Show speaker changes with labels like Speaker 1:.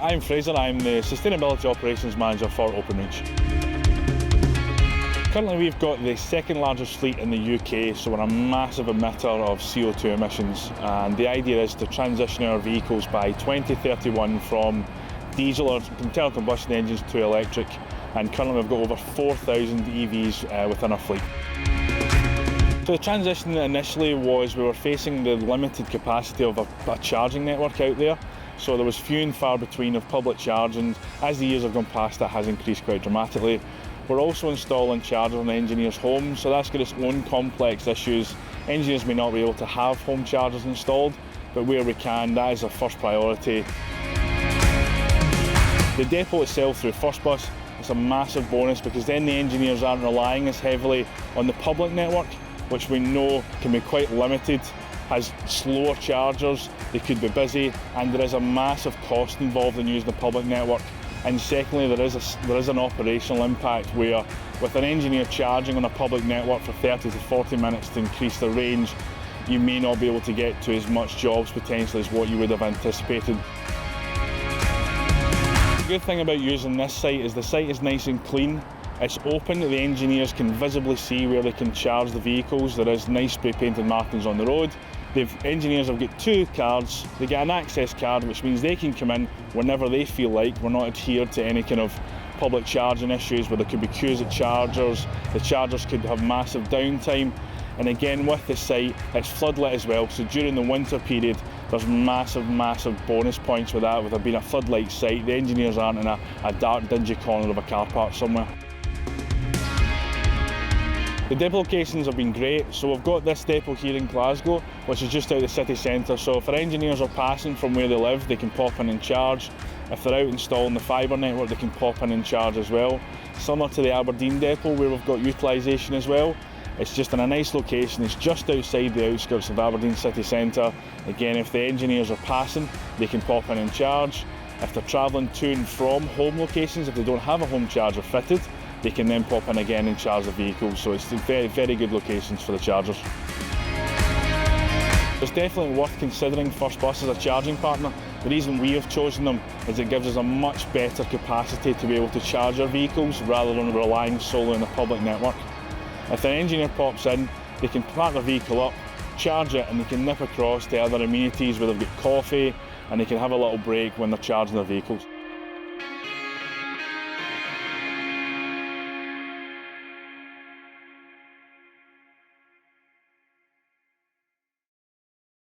Speaker 1: I'm Fraser, I'm the Sustainability Operations Manager for Openreach. Currently we've got the second largest fleet in the UK, so we're a massive emitter of CO2 emissions, and the idea is to transition our vehicles by 2031 from diesel or internal combustion engines to electric, and currently we've got over 4,000 EVs within our fleet. So the transition initially was we were facing the limited capacity of a charging network out there. So there was few and far between of public charging. As the years have gone past, that has increased quite dramatically. We're also installing chargers in engineers' homes, so that's got its own complex issues. Engineers may not be able to have home chargers installed, but where we can, that is our first priority. The depot itself through First Bus is a massive bonus because then the engineers aren't relying as heavily on the public network, which we know can be quite limited, has slower chargers, they could be busy, and there is a massive cost involved in using the public network. And secondly, there is an operational impact where with an engineer charging on a public network for 30 to 40 minutes to increase the range, you may not be able to get to as much jobs potentially as what you would have anticipated. The good thing about using this site is the site is nice and clean. It's open, the engineers can visibly see where they can charge the vehicles. There is nice spray painted markings on the road. Engineers have got two cards. They get an access card, which means they can come in whenever they feel like. We're not adhered to any kind of public charging issues where there could be queues at chargers. The chargers could have massive downtime. And again, with the site, it's floodlit as well. So during the winter period, there's massive bonus points with that. With it being a floodlight site, the engineers aren't in a dark, dingy corner of a car park somewhere. The depot locations have been great. So we've got this depot here in Glasgow, which is just out of the city centre. So if our engineers are passing from where they live, they can pop in and charge. If they're out installing the fibre network, they can pop in and charge as well. Similar to the Aberdeen depot where we've got utilisation as well. It's just in a nice location. It's just outside the outskirts of Aberdeen city centre. Again, if the engineers are passing, they can pop in and charge. If they're travelling to and from home locations, if they don't have a home charger fitted, they can then pop in again and charge the vehicle. So it's very good locations for the chargers. It's definitely worth considering First Bus as a charging partner. The reason we have chosen them is it gives us a much better capacity to be able to charge our vehicles rather than relying solely on the public network. If an engineer pops in, they can park their vehicle up, charge it, and they can nip across to other amenities where they've got coffee and they can have a little break when they're charging their vehicles.